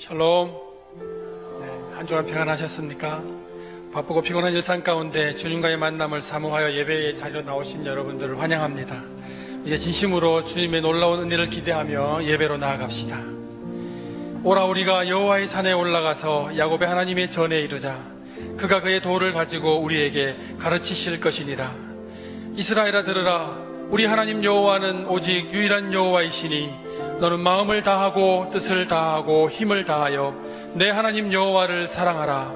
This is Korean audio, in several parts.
샬롬. 한 주간 평안하셨습니까? 바쁘고 피곤한 일상 가운데 주님과의 만남을 사모하여 예배의 자리로 나오신 여러분들을 환영합니다. 이제 진심으로 주님의 놀라운 은혜를 기대하며 예배로 나아갑시다. 오라 우리가 여호와의 산에 올라가서 야곱의 하나님의 전에 이르자. 그가 그의 도를 가지고 우리에게 가르치실 것이니라. 이스라엘아 들으라. 우리 하나님 여호와는 오직 유일한 여호와이시니 너는 마음을 다하고 뜻을 다하고 힘을 다하여 내 하나님 여호와를 사랑하라.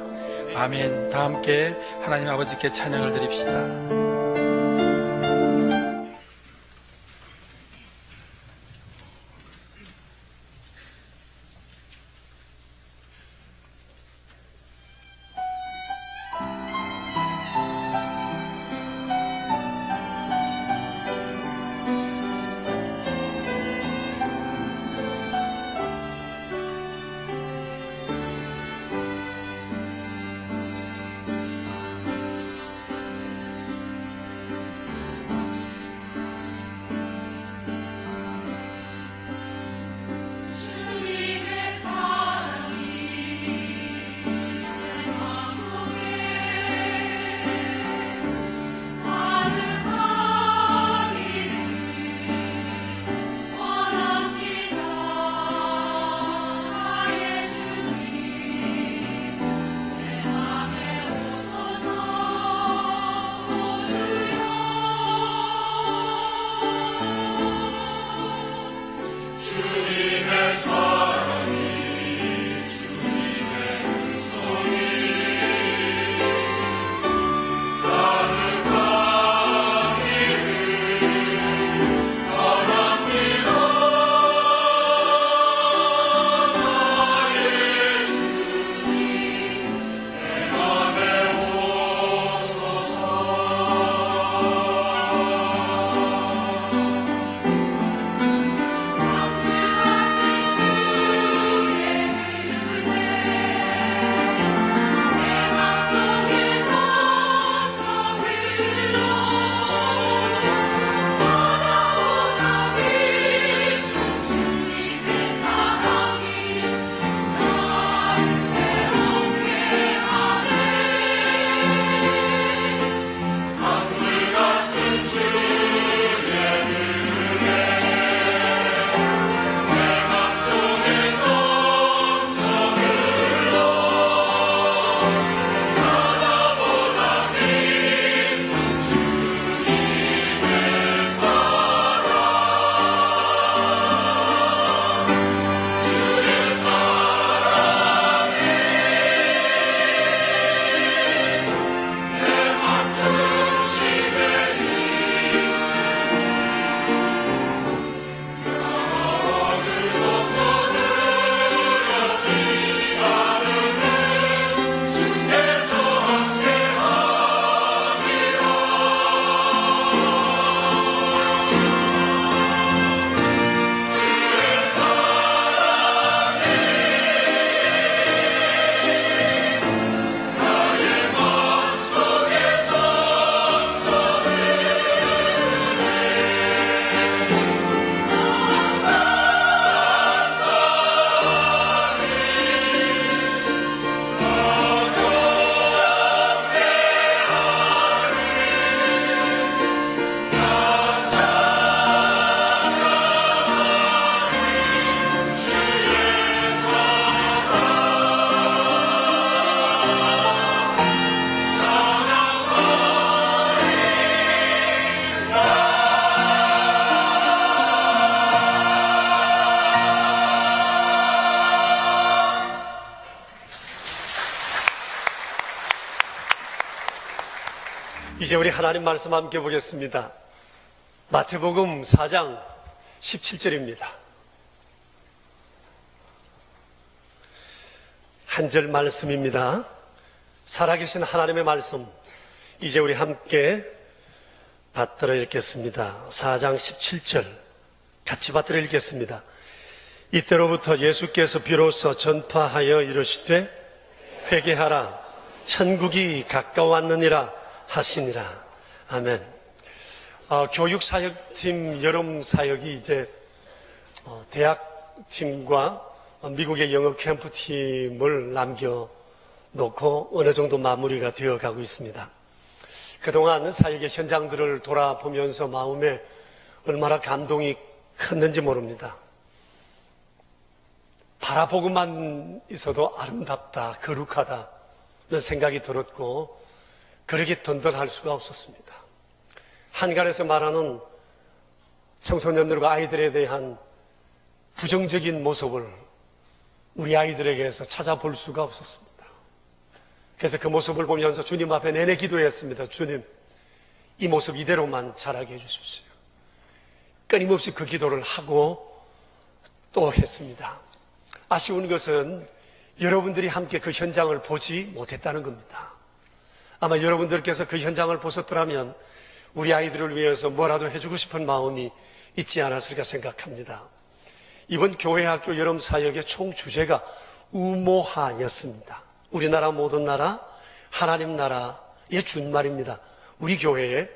아멘. 다 함께 하나님 아버지께 찬양을 드립시다. 이제 우리 하나님 말씀 함께 보겠습니다. 마태복음 4장 17절입니다. 한 절 말씀입니다. 살아계신 하나님의 말씀, 이제 우리 함께 받들어 읽겠습니다. 4장 17절 같이 받들어 읽겠습니다. 이때로부터 예수께서 비로소 전파하여 이르시되 회개하라, 천국이 가까웠느니라 하시니라. 아멘. 교육사역팀 여름 사역이 이제 대학팀과 미국의 영업 캠프팀을 남겨놓고 어느 정도 마무리가 되어가고 있습니다. 그동안 사역의 현장들을 돌아보면서 마음에 얼마나 감동이 컸는지 모릅니다. 바라보고만 있어도 아름답다, 거룩하다는 생각이 들었고 그렇게 던던할 수가 없었습니다. 한간에서 말하는 청소년들과 아이들에 대한 부정적인 모습을 우리 아이들에게서 찾아볼 수가 없었습니다. 그래서 그 모습을 보면서 주님 앞에 내내 기도했습니다. 주님, 이 모습 이대로만 자라게 해주십시오. 끊임없이 그 기도를 하고 또 했습니다. 아쉬운 것은 여러분들이 함께 그 현장을 보지 못했다는 겁니다. 아마 여러분들께서 그 현장을 보셨더라면 우리 아이들을 위해서 뭐라도 해주고 싶은 마음이 있지 않았을까 생각합니다. 이번 교회학교 여름사역의 총 주제가 우모하였습니다. 우리나라 모든 나라, 하나님 나라의 준말입니다. 우리 교회의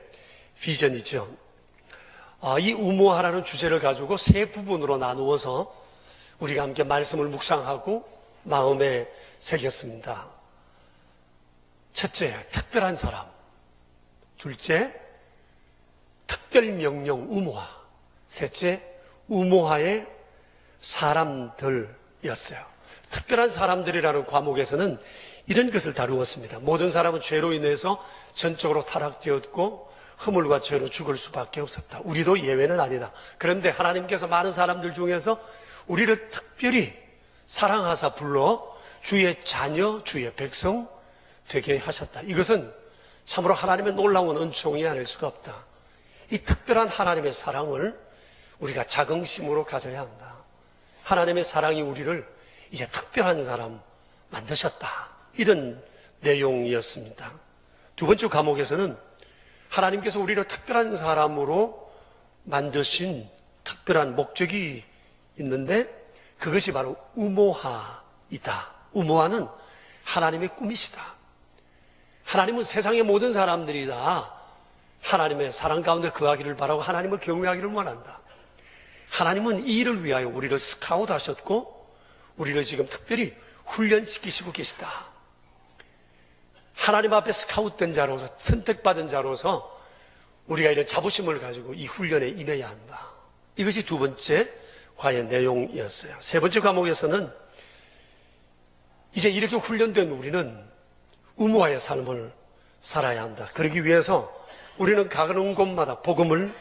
비전이죠. 이 우모하라는 주제를 가지고 세 부분으로 나누어서 우리가 함께 말씀을 묵상하고 마음에 새겼습니다. 첫째, 특별한 사람. 둘째, 특별명령 우모하. 셋째, 우모하의 사람들이었어요. 특별한 사람들이라는 과목에서는 이런 것을 다루었습니다. 모든 사람은 죄로 인해서 전적으로 타락되었고 허물과 죄로 죽을 수밖에 없었다. 우리도 예외는 아니다. 그런데 하나님께서 많은 사람들 중에서 우리를 특별히 사랑하사 불러 주의 자녀, 주의 백성 되게 하셨다. 이것은 참으로 하나님의 놀라운 은총이 아닐 수가 없다. 이 특별한 하나님의 사랑을 우리가 자긍심으로 가져야 한다. 하나님의 사랑이 우리를 이제 특별한 사람 만드셨다. 이런 내용이었습니다. 두 번째 과목에서는 하나님께서 우리를 특별한 사람으로 만드신 특별한 목적이 있는데 그것이 바로 우모하이다. 우모하는 하나님의 꿈이시다. 하나님은 세상의 모든 사람들이 다 하나님의 사랑 가운데 거하기를 바라고 하나님을 경외하기를 원한다. 하나님은 이 일을 위하여 우리를 스카우트 하셨고 우리를 지금 특별히 훈련시키시고 계시다. 하나님 앞에 스카우트된 자로서 선택받은 자로서 우리가 이런 자부심을 가지고 이 훈련에 임해야 한다. 이것이 두 번째 과의 내용이었어요. 세 번째 과목에서는 이제 이렇게 훈련된 우리는 우모하의 삶을 살아야 한다. 그러기 위해서 우리는 가는 곳마다 복음을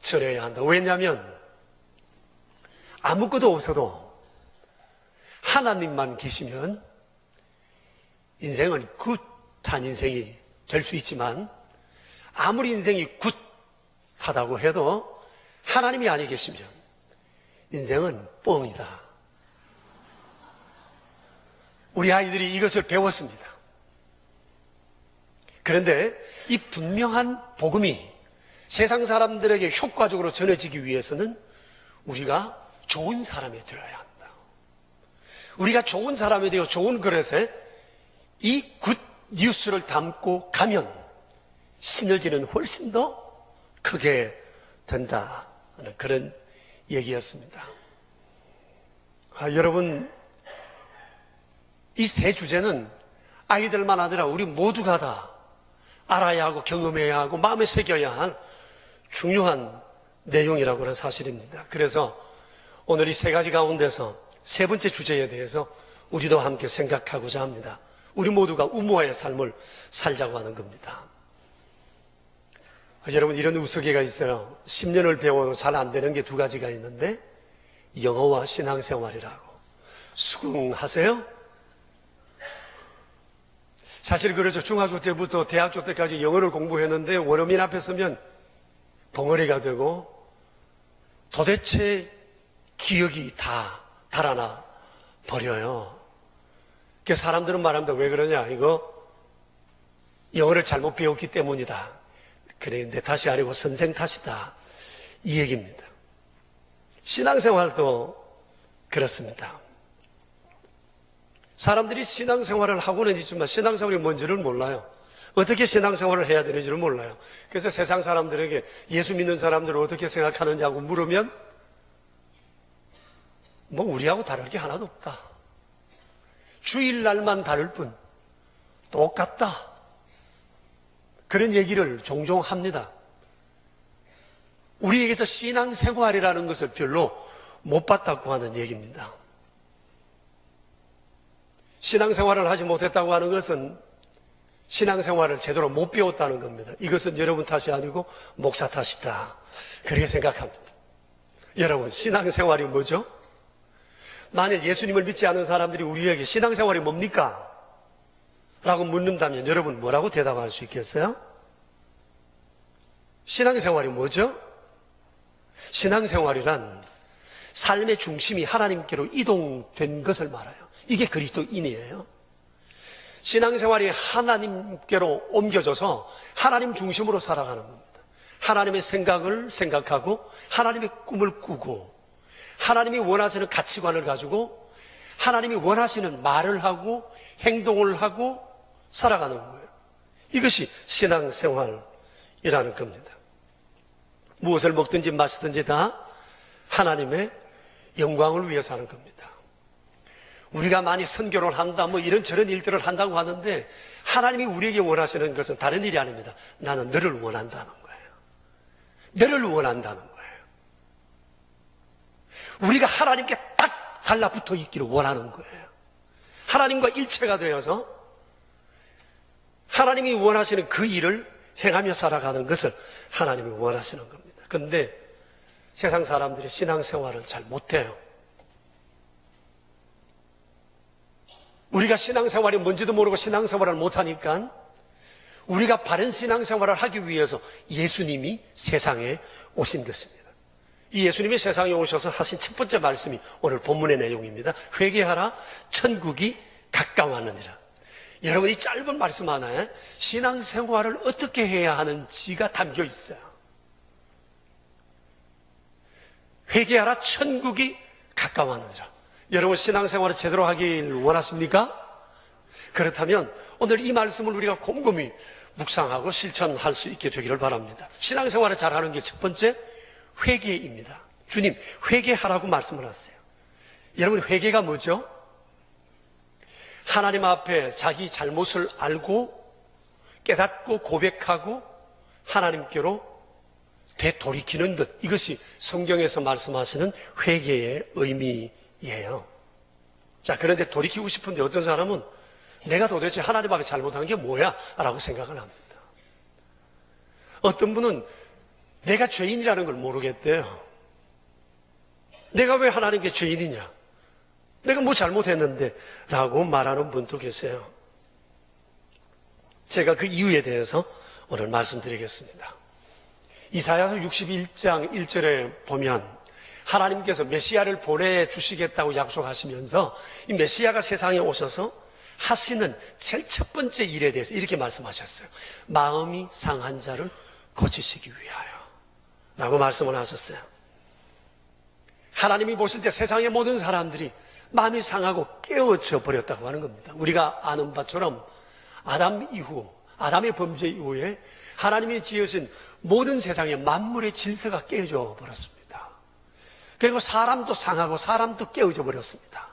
전해야 한다. 왜냐하면 아무것도 없어도 하나님만 계시면 인생은 굿한 인생이 될 수 있지만 아무리 인생이 굿하다고 해도 하나님이 아니 계시면 인생은 뻥이다. 우리 아이들이 이것을 배웠습니다. 그런데 이 분명한 복음이 세상 사람들에게 효과적으로 전해지기 위해서는 우리가 좋은 사람이 되어야 한다. 우리가 좋은 사람이 되어 좋은 그릇에 이 굿 뉴스를 담고 가면 시너지는 훨씬 더 크게 된다 하는 그런 얘기였습니다. 여러분, 이 세 주제는 아이들만 아니라 우리 모두가 다 알아야 하고 경험해야 하고 마음에 새겨야 할 중요한 내용이라고 하는 사실입니다. 그래서 오늘 이 세 가지 가운데서 세 번째 주제에 대해서 우리도 함께 생각하고자 합니다. 우리 모두가 우모의 삶을 살자고 하는 겁니다. 여러분, 이런 우스개가 있어요. 10년을 배워도 잘 안 되는 게 두 가지가 있는데 영어와 신앙생활이라고. 수긍하세요? 사실 그렇죠. 중학교 때부터 대학교 때까지 영어를 공부했는데 원어민 앞에 서면 벙어리가 되고 도대체 기억이 다 달아나 버려요. 그래서 사람들은 말합니다. 왜 그러냐? 이거 영어를 잘못 배웠기 때문이다. 그래, 내 탓이 아니고 선생 탓이다. 이 얘기입니다. 신앙생활도 그렇습니다. 사람들이 신앙생활을 하고는 있지만 신앙생활이 뭔지를 몰라요. 어떻게 신앙생활을 해야 되는지를 몰라요. 그래서 세상 사람들에게 예수 믿는 사람들을 어떻게 생각하느냐고 물으면 뭐 우리하고 다를 게 하나도 없다. 주일날만 다를 뿐 똑같다. 그런 얘기를 종종 합니다. 우리에게서 신앙생활이라는 것을 별로 못 봤다고 하는 얘기입니다. 신앙생활을 하지 못했다고 하는 것은 신앙생활을 제대로 못 배웠다는 겁니다. 이것은 여러분 탓이 아니고 목사 탓이다. 그렇게 생각합니다. 여러분, 신앙생활이 뭐죠? 만일 예수님을 믿지 않은 사람들이 우리에게 신앙생활이 뭡니까? 라고 묻는다면 여러분 뭐라고 대답할 수 있겠어요? 신앙생활이 뭐죠? 신앙생활이란 삶의 중심이 하나님께로 이동된 것을 말해요. 이게 그리스도인이에요. 신앙생활이 하나님께로 옮겨져서 하나님 중심으로 살아가는 겁니다. 하나님의 생각을 생각하고 하나님의 꿈을 꾸고 하나님이 원하시는 가치관을 가지고 하나님이 원하시는 말을 하고 행동을 하고 살아가는 거예요. 이것이 신앙생활이라는 겁니다. 무엇을 먹든지 마시든지 다 하나님의 영광을 위해서 하는 겁니다. 우리가 많이 선교를 한다, 뭐 이런저런 일들을 한다고 하는데 하나님이 우리에게 원하시는 것은 다른 일이 아닙니다. 나는 너를 원한다는 거예요. 너를 원한다는 거예요. 우리가 하나님께 딱 달라붙어 있기를 원하는 거예요. 하나님과 일체가 되어서 하나님이 원하시는 그 일을 행하며 살아가는 것을 하나님이 원하시는 겁니다. 그런데 세상 사람들이 신앙생활을 잘 못해요. 우리가 신앙생활이 뭔지도 모르고 신앙생활을 못하니까 우리가 바른 신앙생활을 하기 위해서 예수님이 세상에 오신 것입니다. 이 예수님이 세상에 오셔서 하신 첫 번째 말씀이 오늘 본문의 내용입니다. 회개하라, 천국이 가까웠느니라. 여러분, 이 짧은 말씀 하나에 신앙생활을 어떻게 해야 하는지가 담겨 있어요. 회개하라, 천국이 가까웠느니라. 여러분, 신앙생활을 제대로 하길 원하십니까? 그렇다면 오늘 이 말씀을 우리가 곰곰이 묵상하고 실천할 수 있게 되기를 바랍니다. 신앙생활을 잘하는 게 첫 번째 회개입니다. 주님, 회개하라고 말씀을 하세요. 여러분, 회개가 뭐죠? 하나님 앞에 자기 잘못을 알고 깨닫고 고백하고 하나님께로 되돌이키는 것, 이것이 성경에서 말씀하시는 회개의 의미예요. 자, 그런데 돌이키고 싶은데 어떤 사람은 내가 도대체 하나님 앞에 잘못한 게 뭐야? 라고 생각을 합니다. 어떤 분은 내가 죄인이라는 걸 모르겠대요. 내가 왜 하나님께 죄인이냐? 내가 뭐 잘못했는데? 라고 말하는 분도 계세요. 제가 그 이유에 대해서 오늘 말씀드리겠습니다. 이사야서 61장 1절에 보면 하나님께서 메시아를 보내주시겠다고 약속하시면서 이 메시아가 세상에 오셔서 하시는 제일 첫 번째 일에 대해서 이렇게 말씀하셨어요. 마음이 상한 자를 고치시기 위하여 라고 말씀을 하셨어요. 하나님이 보실 때 세상의 모든 사람들이 마음이 상하고 깨어져 버렸다고 하는 겁니다. 우리가 아는 바처럼 아담의 범죄 이후에 하나님이 지으신 모든 세상의 만물의 질서가 깨어져 버렸습니다. 그리고 사람도 상하고 사람도 깨어져 버렸습니다.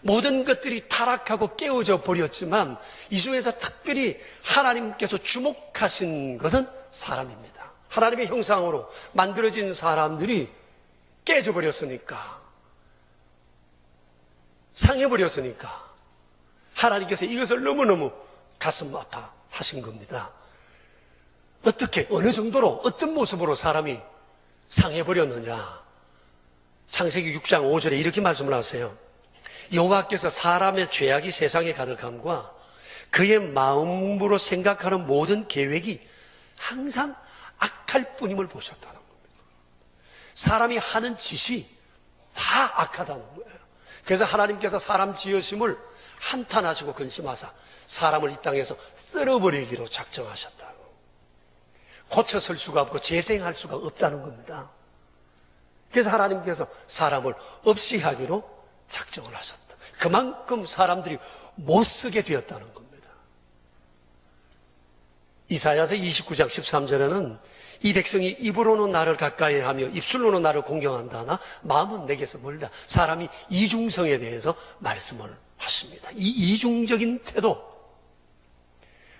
모든 것들이 타락하고 깨어져 버렸지만 이 중에서 특별히 하나님께서 주목하신 것은 사람입니다. 하나님의 형상으로 만들어진 사람들이 깨져 버렸으니까, 상해버렸으니까 하나님께서 이것을 너무너무 가슴 아파하신 겁니다. 어떻게, 어느 정도로, 어떤 모습으로 사람이 상해버렸느냐? 창세기 6장 5절에 이렇게 말씀을 하세요. 여호와께서 사람의 죄악이 세상에 가득함과 그의 마음으로 생각하는 모든 계획이 항상 악할 뿐임을 보셨다는 겁니다. 사람이 하는 짓이 다 악하다는 거예요. 그래서 하나님께서 사람 지으심을 한탄하시고 근심하사 사람을 이 땅에서 쓸어버리기로 작정하셨다고. 고쳐설 수가 없고 재생할 수가 없다는 겁니다. 그래서 하나님께서 사람을 없이 하기로 작정을 하셨다. 그만큼 사람들이 못 쓰게 되었다는 겁니다. 이사야서 29장 13절에는 이 백성이 입으로는 나를 가까이 하며 입술로는 나를 공경한다나 마음은 내게서 멀다. 사람이 이중성에 대해서 말씀을 하십니다. 이 이중적인 태도.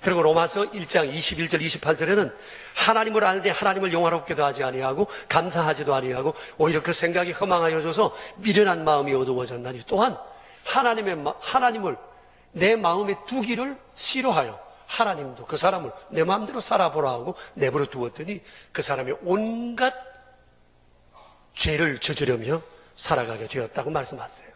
그리고 로마서 1장 21절 28절에는 하나님을 알되 하나님을 영화롭게도 하지 아니하고 감사하지도 아니하고 오히려 그 생각이 허망하여져서 미련한 마음이 어두워졌나니 또한 하나님을 내 마음에 두기를 싫어하여 하나님도 그 사람을 내 마음대로 살아보라 하고 내버려 두었더니 그 사람이 온갖 죄를 저지르며 살아가게 되었다고 말씀하세요.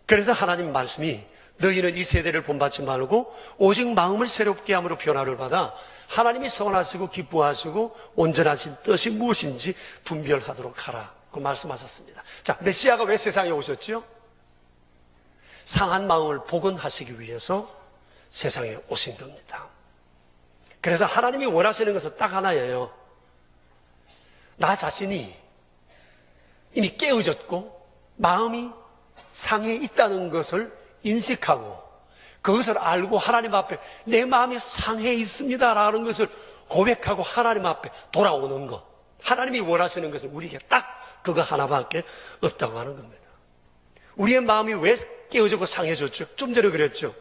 그래서 하나님 말씀이 너희는 이 세대를 본받지 말고 오직 마음을 새롭게 함으로 변화를 받아 하나님이 선하시고 기뻐하시고 온전하신 뜻이 무엇인지 분별하도록 하라 그 말씀하셨습니다. 자, 메시아가 왜 세상에 오셨죠? 상한 마음을 복원하시기 위해서 세상에 오신 겁니다. 그래서 하나님이 원하시는 것은 딱 하나예요. 나 자신이 이미 깨어졌고 마음이 상해 있다는 것을 인식하고 그것을 알고 하나님 앞에 내 마음이 상해 있습니다라는 것을 고백하고 하나님 앞에 돌아오는 것. 하나님이 원하시는 것은 우리에게 딱 그거 하나밖에 없다고 하는 겁니다. 우리의 마음이 왜 깨어지고 상해졌죠? 좀 전에 그랬죠.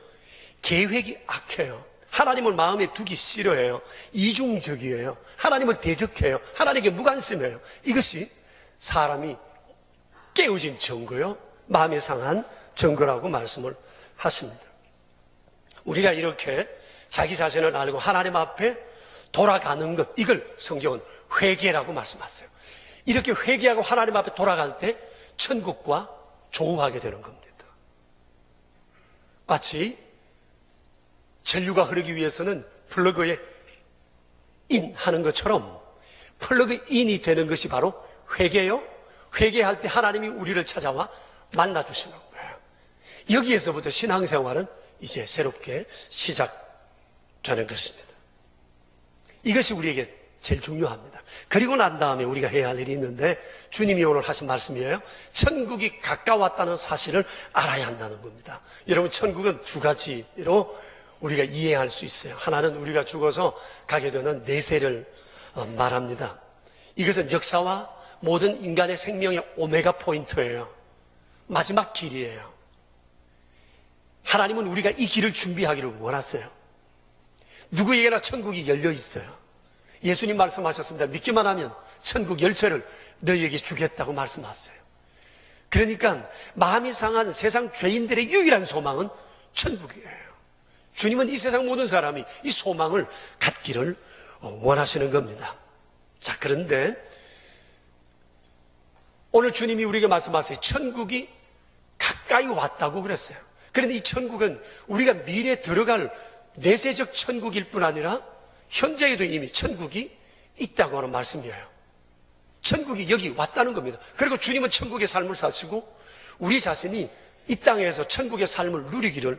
계획이 악해요. 하나님을 마음에 두기 싫어해요. 이중적이에요. 하나님을 대적해요. 하나님께 무관심해요. 이것이 사람이 깨어진 증거요. 마음이 상한 증거라고 말씀을 하십니다. 우리가 이렇게 자기 자신을 알고 하나님 앞에 돌아가는 것, 이걸 성경은 회개라고 말씀하세요. 이렇게 회개하고 하나님 앞에 돌아갈 때 천국과 조우하게 되는 겁니다. 마치 전류가 흐르기 위해서는 플러그에 인하는 것처럼 플러그 인이 되는 것이 바로 회개요. 회개할 때 하나님이 우리를 찾아와 만나주시는 거예요. 여기에서부터 신앙생활은 이제 새롭게 시작되는 것입니다. 이것이 우리에게 제일 중요합니다. 그리고 난 다음에 우리가 해야 할 일이 있는데 주님이 오늘 하신 말씀이에요. 천국이 가까웠다는 사실을 알아야 한다는 겁니다. 여러분, 천국은 두 가지로 우리가 이해할 수 있어요. 하나는 우리가 죽어서 가게 되는 내세를 말합니다. 이것은 역사와 모든 인간의 생명의 오메가 포인트예요. 마지막 길이에요. 하나님은 우리가 이 길을 준비하기를 원하세요. 누구에게나 천국이 열려 있어요. 예수님 말씀하셨습니다. 믿기만 하면 천국 열쇠를 너희에게 주겠다고 말씀하셨어요. 그러니까 마음이 상한 세상 죄인들의 유일한 소망은 천국이에요. 주님은 이 세상 모든 사람이 이 소망을 갖기를 원하시는 겁니다. 자, 그런데 오늘 주님이 우리에게 말씀하세요. 천국이 가까이 왔다고 그랬어요. 그런데 이 천국은 우리가 미래에 들어갈 내세적 천국일 뿐 아니라 현재에도 이미 천국이 있다고 하는 말씀이에요. 천국이 여기 왔다는 겁니다. 그리고 주님은 천국의 삶을 사시고 우리 자신이 이 땅에서 천국의 삶을 누리기를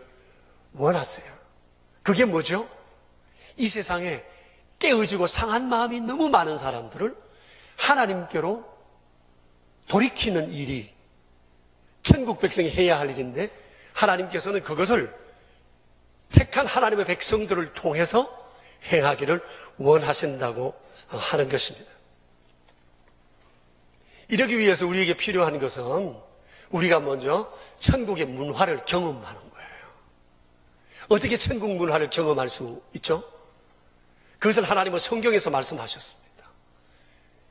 원하세요. 그게 뭐죠? 이 세상에 깨어지고 상한 마음이 너무 많은 사람들을 하나님께로 돌이키는 일이 천국 백성이 해야 할 일인데 하나님께서는 그것을 택한 하나님의 백성들을 통해서 행하기를 원하신다고 하는 것입니다. 이러기 위해서 우리에게 필요한 것은 우리가 먼저 천국의 문화를 경험하는 거예요. 어떻게 천국 문화를 경험할 수 있죠? 그것을 하나님은 성경에서 말씀하셨습니다.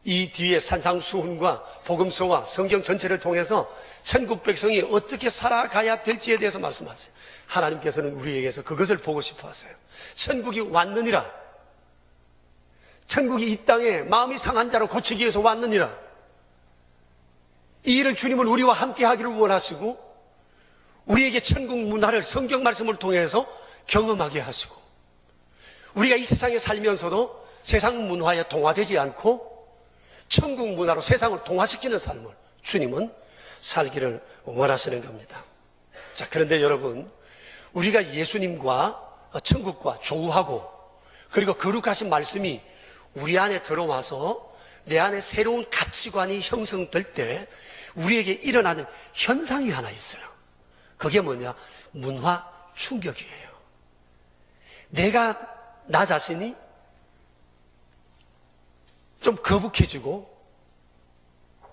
이 뒤에 산상수훈과 복음서와 성경 전체를 통해서 천국 백성이 어떻게 살아가야 될지에 대해서 말씀하세요. 하나님께서는 우리에게서 그것을 보고 싶어 하세요. 천국이 왔느니라. 천국이 이 땅에 마음이 상한 자를 고치기 위해서 왔느니라. 이 일을 주님은 우리와 함께 하기를 원하시고 우리에게 천국 문화를 성경 말씀을 통해서 경험하게 하시고 우리가 이 세상에 살면서도 세상 문화에 동화되지 않고 천국 문화로 세상을 동화시키는 삶을 주님은 살기를 원하시는 겁니다. 자, 그런데 여러분, 우리가 예수님과 천국과 조우하고 그리고 거룩하신 말씀이 우리 안에 들어와서 내 안에 새로운 가치관이 형성될 때 우리에게 일어나는 현상이 하나 있어요. 그게 뭐냐? 문화 충격이에요. 나 자신이 좀 거북해지고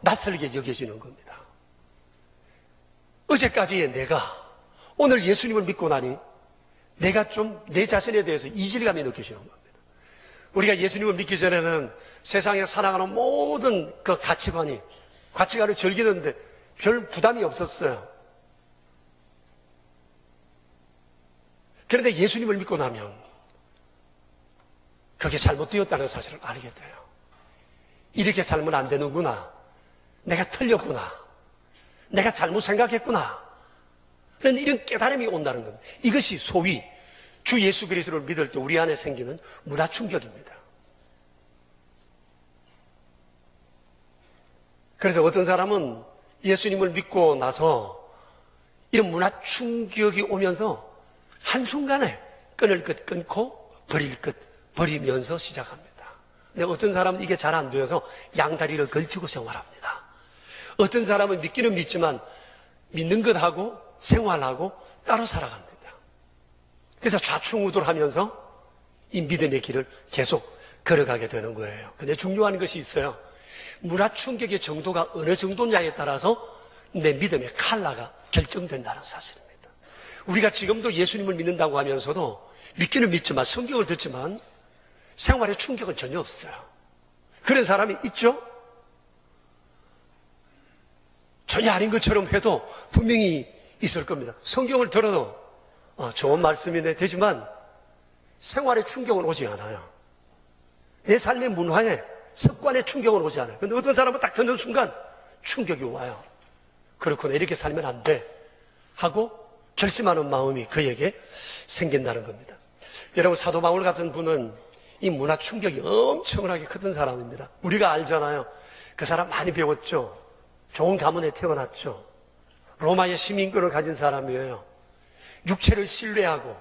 낯설게 여겨지는 겁니다. 어제까지의 내가 오늘 예수님을 믿고 나니 내가 좀 내 자신에 대해서 이질감이 느껴지는 겁니다. 우리가 예수님을 믿기 전에는 세상에 살아가는 모든 그 가치관을 즐기는데 별 부담이 없었어요. 그런데 예수님을 믿고 나면 그게 잘못되었다는 사실을 알게 돼요. 이렇게 살면 안 되는구나. 내가 틀렸구나. 내가 잘못 생각했구나. 이런 깨달음이 온다는 겁니다. 이것이 소위 주 예수 그리스도를 믿을 때 우리 안에 생기는 문화 충격입니다. 그래서 어떤 사람은 예수님을 믿고 나서 이런 문화 충격이 오면서 한순간에 끊을 것 끊고 버릴 것 버리면서 시작합니다. 근데 어떤 사람은 이게 잘 안 되어서 양다리를 걸치고 생활합니다. 어떤 사람은 믿기는 믿지만 믿는 것하고 생활하고 따로 살아갑니다. 그래서 좌충우돌하면서 이 믿음의 길을 계속 걸어가게 되는 거예요. 근데 중요한 것이 있어요. 문화 충격의 정도가 어느 정도냐에 따라서 내 믿음의 컬러가 결정된다는 사실입니다. 우리가 지금도 예수님을 믿는다고 하면서도 믿기는 믿지만 성경을 듣지만 생활에 충격은 전혀 없어요. 그런 사람이 있죠? 전혀 아닌 것처럼 해도 분명히 있을 겁니다. 성경을 들어도 좋은 말씀이네 되지만 생활에 충격은 오지 않아요. 내 삶의 문화에 습관에 충격은 오지 않아요. 그런데 어떤 사람은 딱 듣는 순간 충격이 와요. 그렇구나, 이렇게 살면 안 돼 하고 결심하는 마음이 그에게 생긴다는 겁니다. 여러분, 사도 바울 같은 분은 이 문화 충격이 엄청나게 컸던 사람입니다. 우리가 알잖아요. 그 사람 많이 배웠죠. 좋은 가문에 태어났죠. 로마의 시민권을 가진 사람이에요. 육체를 신뢰하고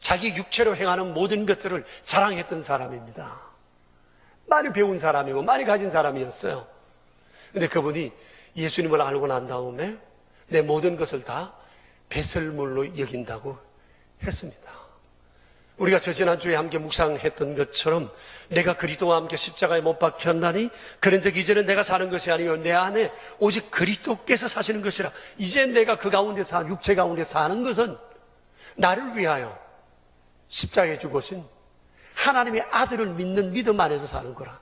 자기 육체로 행하는 모든 것들을 자랑했던 사람입니다. 많이 배운 사람이고 많이 가진 사람이었어요. 그런데 그분이 예수님을 알고 난 다음에 내 모든 것을 다 배설물로 여긴다고 했습니다. 우리가 지난주에 함께 묵상했던 것처럼 내가 그리스도와 함께 십자가에 못 박혔나니 그런 적 이제는 내가 사는 것이 아니요 내 안에 오직 그리스도께서 사시는 것이라. 이제 내가 그 가운데 육체 가운데 사는 것은 나를 위하여 십자가에 죽으신 하나님의 아들을 믿는 믿음 안에서 사는 거라.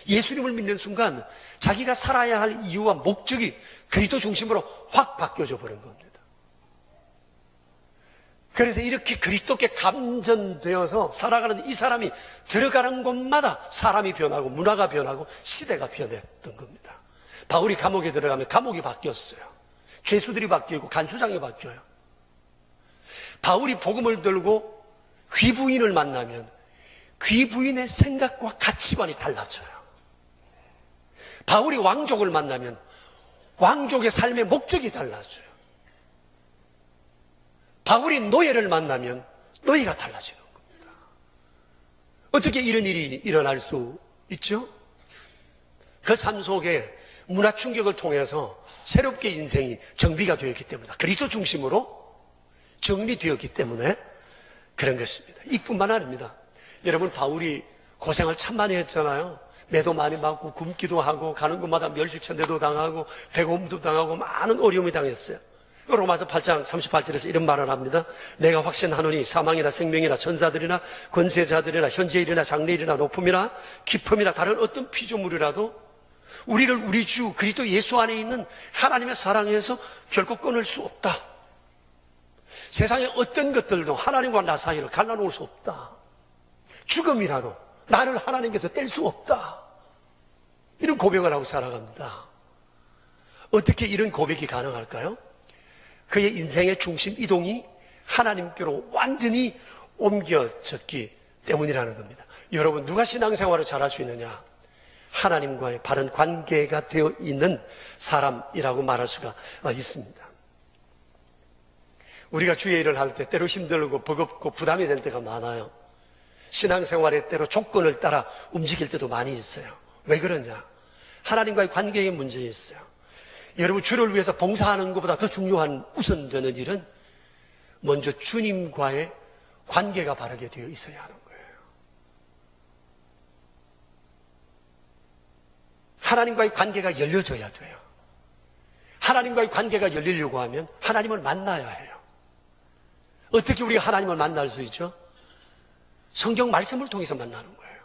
예수님을 믿는 순간 자기가 살아야 할 이유와 목적이 그리스도 중심으로 확 바뀌어져 버린 겁니다. 그래서 이렇게 그리스도께 감전되어서 살아가는 이 사람이 들어가는 곳마다 사람이 변하고 문화가 변하고 시대가 변했던 겁니다. 바울이 감옥에 들어가면 감옥이 바뀌었어요. 죄수들이 바뀌고 간수장이 바뀌어요. 바울이 복음을 들고 귀부인을 만나면 귀부인의 생각과 가치관이 달라져요. 바울이 왕족을 만나면 왕족의 삶의 목적이 달라져요. 바울이 노예를 만나면 노예가 달라지는 겁니다. 어떻게 이런 일이 일어날 수 있죠? 그 삶 속에 문화 충격을 통해서 새롭게 인생이 정비가 되었기 때문이다. 그리스도 중심으로 정리되었기 때문에 그런 것입니다. 이뿐만 아닙니다. 여러분, 바울이 고생을 참 많이 했잖아요. 매도 많이 맞고 굶기도 하고 가는 곳마다 멸시천대도 당하고 배고픔도 당하고 많은 어려움이 당했어요. 로마서 8장 38절에서 이런 말을 합니다. 내가 확신하노니 사망이나 생명이나 천사들이나 권세자들이나 현재일이나 장래일이나 높음이나 깊음이나 다른 어떤 피조물이라도 우리를 우리 주 그리스도 예수 안에 있는 하나님의 사랑에서 결코 끊을 수 없다. 세상의 어떤 것들도 하나님과 나 사이를 갈라놓을 수 없다. 죽음이라도 나를 하나님께서 뗄 수 없다. 이런 고백을 하고 살아갑니다. 어떻게 이런 고백이 가능할까요? 그의 인생의 중심 이동이 하나님께로 완전히 옮겨졌기 때문이라는 겁니다. 여러분, 누가 신앙생활을 잘할 수 있느냐? 하나님과의 바른 관계가 되어 있는 사람이라고 말할 수가 있습니다. 우리가 주의 일을 할 때 때로 힘들고 버겁고 부담이 될 때가 많아요. 신앙생활에 때로 조건을 따라 움직일 때도 많이 있어요. 왜 그러냐? 하나님과의 관계에 문제 있어요. 여러분, 주를 위해서 봉사하는 것보다 더 중요한 우선되는 일은 먼저 주님과의 관계가 바르게 되어 있어야 하는 거예요. 하나님과의 관계가 열려져야 돼요. 하나님과의 관계가 열리려고 하면 하나님을 만나야 해요. 어떻게 우리가 하나님을 만날 수 있죠? 성경 말씀을 통해서 만나는 거예요.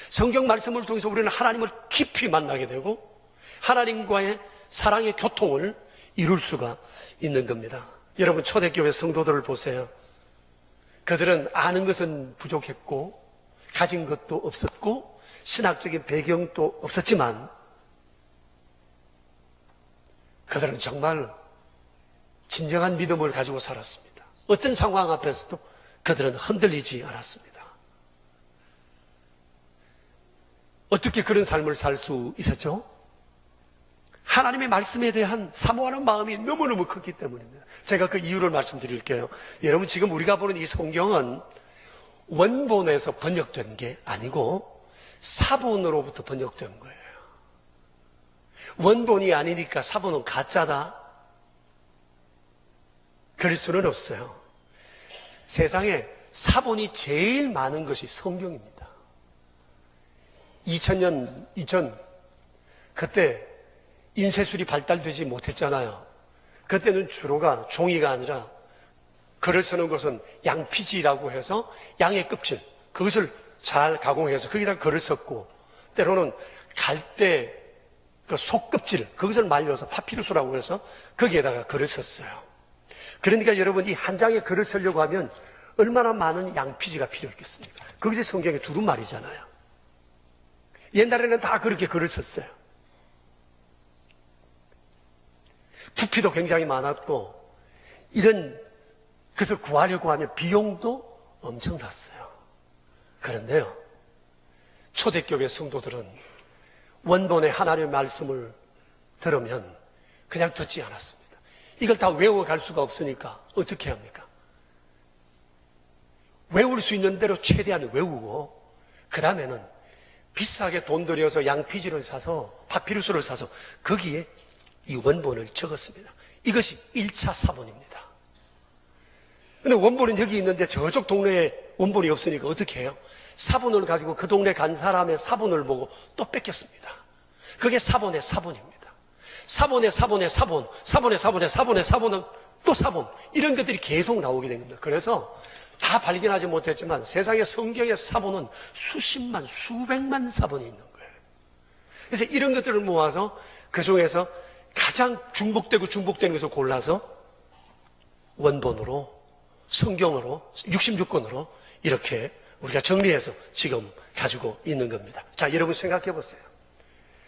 성경 말씀을 통해서 우리는 하나님을 깊이 만나게 되고 하나님과의 사랑의 교통을 이룰 수가 있는 겁니다. 여러분, 초대교회 성도들을 보세요. 그들은 아는 것은 부족했고 가진 것도 없었고 신학적인 배경도 없었지만 그들은 정말 진정한 믿음을 가지고 살았습니다. 어떤 상황 앞에서도 그들은 흔들리지 않았습니다. 어떻게 그런 삶을 살 수 있었죠? 하나님의 말씀에 대한 사모하는 마음이 너무너무 컸기 때문입니다. 제가 그 이유를 말씀드릴게요. 여러분, 지금 우리가 보는 이 성경은 원본에서 번역된 게 아니고 사본으로부터 번역된 거예요. 원본이 아니니까 사본은 가짜다, 그럴 수는 없어요. 세상에 사본이 제일 많은 것이 성경입니다. 2000년 그때 인쇄술이 발달되지 못했잖아요. 그때는 주로가 종이가 아니라 글을 쓰는 것은 양피지라고 해서 양의 껍질, 그것을 잘 가공해서 거기다 글을 썼고, 때로는 갈대 그 속껍질, 그것을 말려서 파피루스라고 해서 거기에다가 글을 썼어요. 그러니까 여러분, 이 한 장의 글을 쓰려고 하면 얼마나 많은 양피지가 필요했겠습니까? 그것이 성경의 두루마리잖아요. 옛날에는 다 그렇게 글을 썼어요. 부피도 굉장히 많았고, 이런 것을 구하려고 하면 비용도 엄청났어요. 그런데요, 초대교회 성도들은 원본의 하나님의 말씀을 들으면 그냥 듣지 않았습니다. 이걸 다 외워갈 수가 없으니까 어떻게 합니까? 외울 수 있는 대로 최대한 외우고, 그 다음에는 비싸게 돈 들여서 양피지를 사서, 파피루스를 사서 거기에 이 원본을 적었습니다. 이것이 1차 사본입니다. 근데 원본은 여기 있는데 저쪽 동네에 원본이 없으니까 어떻게 해요? 사본을 가지고 그 동네 간 사람의 사본을 보고 또 뺏겼습니다. 그게 사본의 사본입니다. 사본의 사본의 사본, 사본의 사본의 사본의 사본은 또 사본, 이런 것들이 계속 나오게 된 겁니다. 그래서 다 발견하지 못했지만 세상의 성경의 사본은 수십만, 수백만 사본이 있는 거예요. 그래서 이런 것들을 모아서 그 중에서 가장 중복되는 것을 골라서 원본으로, 성경으로, 66권으로 이렇게 우리가 정리해서 지금 가지고 있는 겁니다. 자, 여러분 생각해 보세요.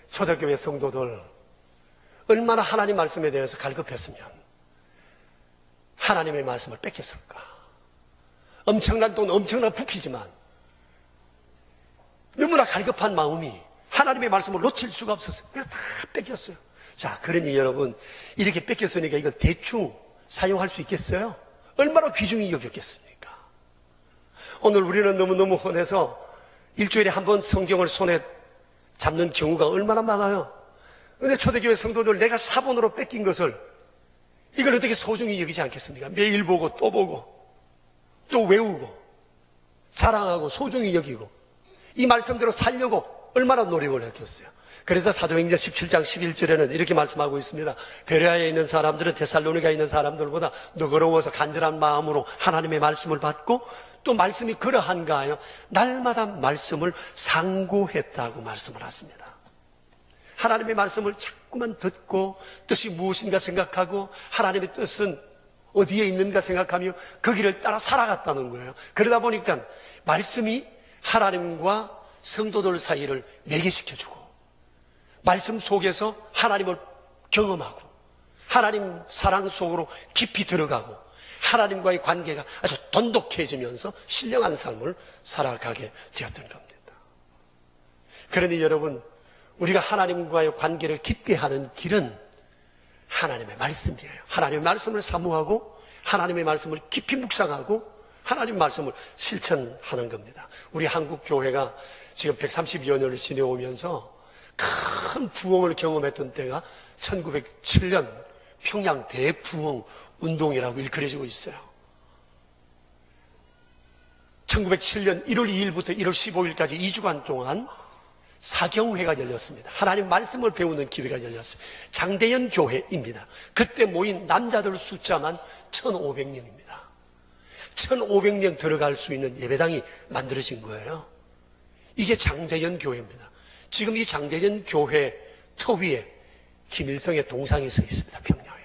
초대교회 성도들 얼마나 하나님 말씀에 대해서 갈급했으면 하나님의 말씀을 뺏겼을까? 엄청난 돈, 엄청난 부피지만 너무나 갈급한 마음이 하나님의 말씀을 놓칠 수가 없었어요. 그래서 다 뺏겼어요. 자, 그러니 여러분, 이렇게 뺏겼으니까 이걸 대충 사용할 수 있겠어요? 얼마나 귀중히 여겼겠습니까? 오늘 우리는 너무너무 흔해서 일주일에 한 번 성경을 손에 잡는 경우가 얼마나 많아요. 그런데 초대교회 성도들, 내가 사본으로 뺏긴 것을 이걸 어떻게 소중히 여기지 않겠습니까? 매일 보고 또 외우고 자랑하고 소중히 여기고 이 말씀대로 살려고 얼마나 노력을 했겠어요. 그래서 사도행전 17장 11절에는 이렇게 말씀하고 있습니다. 베레아에 있는 사람들은 데살로니가에 있는 사람들보다 너그러워서 간절한 마음으로 하나님의 말씀을 받고 또 말씀이 그러한가 하여 날마다 말씀을 상고했다고 말씀을 하십니다. 하나님의 말씀을 자꾸만 듣고 뜻이 무엇인가 생각하고 하나님의 뜻은 어디에 있는가 생각하며 그 길을 따라 살아갔다는 거예요. 그러다 보니까 말씀이 하나님과 성도들 사이를 매개시켜주고 말씀 속에서 하나님을 경험하고 하나님 사랑 속으로 깊이 들어가고 하나님과의 관계가 아주 돈독해지면서 신령한 삶을 살아가게 되었던 겁니다. 그러니 여러분, 우리가 하나님과의 관계를 깊게 하는 길은 하나님의 말씀이에요. 하나님의 말씀을 사모하고 하나님의 말씀을 깊이 묵상하고 하나님의 말씀을 실천하는 겁니다. 우리 한국 교회가 지금 130여 년을 지내오면서 큰 부흥을 경험했던 때가 1907년 평양 대부흥 운동이라고 일컬어지고 있어요. 1907년 1월 2일부터 1월 15일까지 2주간 동안 사경회가 열렸습니다. 하나님 말씀을 배우는 기회가 열렸습니다. 장대현 교회입니다. 그때 모인 남자들 숫자만 1,500명입니다. 1,500명 들어갈 수 있는 예배당이 만들어진 거예요. 이게 장대현 교회입니다. 지금 이 장대현 교회 터 위에 김일성의 동상이 서 있습니다. 평양에.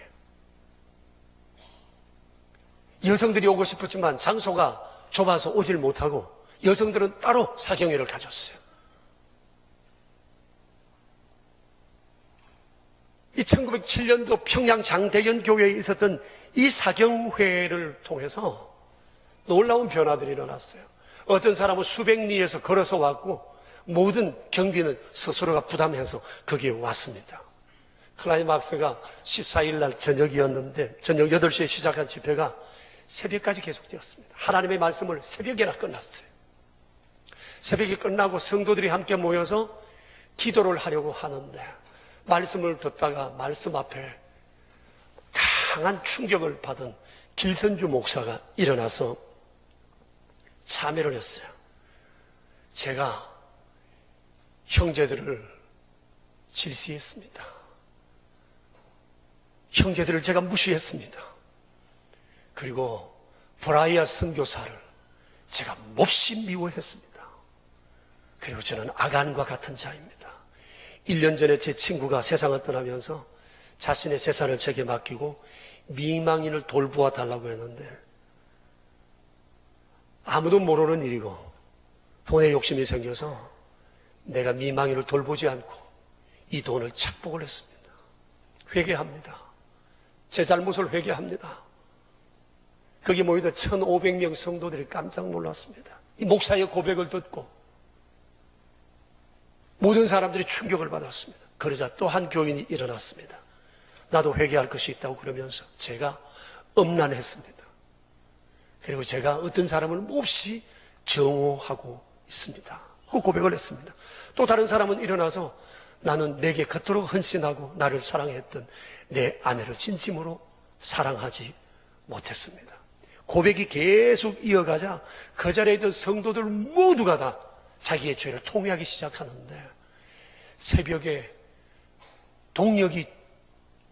여성들이 오고 싶었지만 장소가 좁아서 오질 못하고 여성들은 따로 사경회를 가졌어요. 이 1907년도 평양 장대현 교회에 있었던 이 사경회를 통해서 놀라운 변화들이 일어났어요. 어떤 사람은 수백 리에서 걸어서 왔고 모든 경비는 스스로가 부담해서 거기에 왔습니다. 클라이막스가 14일 날 저녁이었는데 저녁 8시에 시작한 집회가 새벽까지 계속되었습니다. 하나님의 말씀을 새벽에나 끝났어요. 새벽에 끝나고 성도들이 함께 모여서 기도를 하려고 하는데 말씀을 듣다가 말씀 앞에 강한 충격을 받은 길선주 목사가 일어나서 참회를 했어요. 제가 형제들을 질시했습니다. 형제들을 제가 무시했습니다. 그리고 브라이아 선교사를 제가 몹시 미워했습니다. 그리고 저는 아간과 같은 자입니다. 1년 전에 제 친구가 세상을 떠나면서 자신의 재산을 제게 맡기고 미망인을 돌보아 달라고 했는데 아무도 모르는 일이고 돈에 욕심이 생겨서 내가 미망인을 돌보지 않고 이 돈을 착복을 했습니다. 회개합니다. 제 잘못을 회개합니다. 거기 모이던 1,500명 성도들이 깜짝 놀랐습니다. 이 목사의 고백을 듣고 모든 사람들이 충격을 받았습니다. 그러자 또 한 교인이 일어났습니다. 나도 회개할 것이 있다고 그러면서 제가 음란했습니다. 그리고 제가 어떤 사람을 몹시 정오하고 있습니다. 그 고백을 했습니다. 또 다른 사람은 일어나서 나는 내게 그토록 헌신하고 나를 사랑했던 내 아내를 진심으로 사랑하지 못했습니다. 고백이 계속 이어가자 그 자리에 있던 성도들 모두가 다 자기의 죄를 통회하기 시작하는데 새벽에 동력이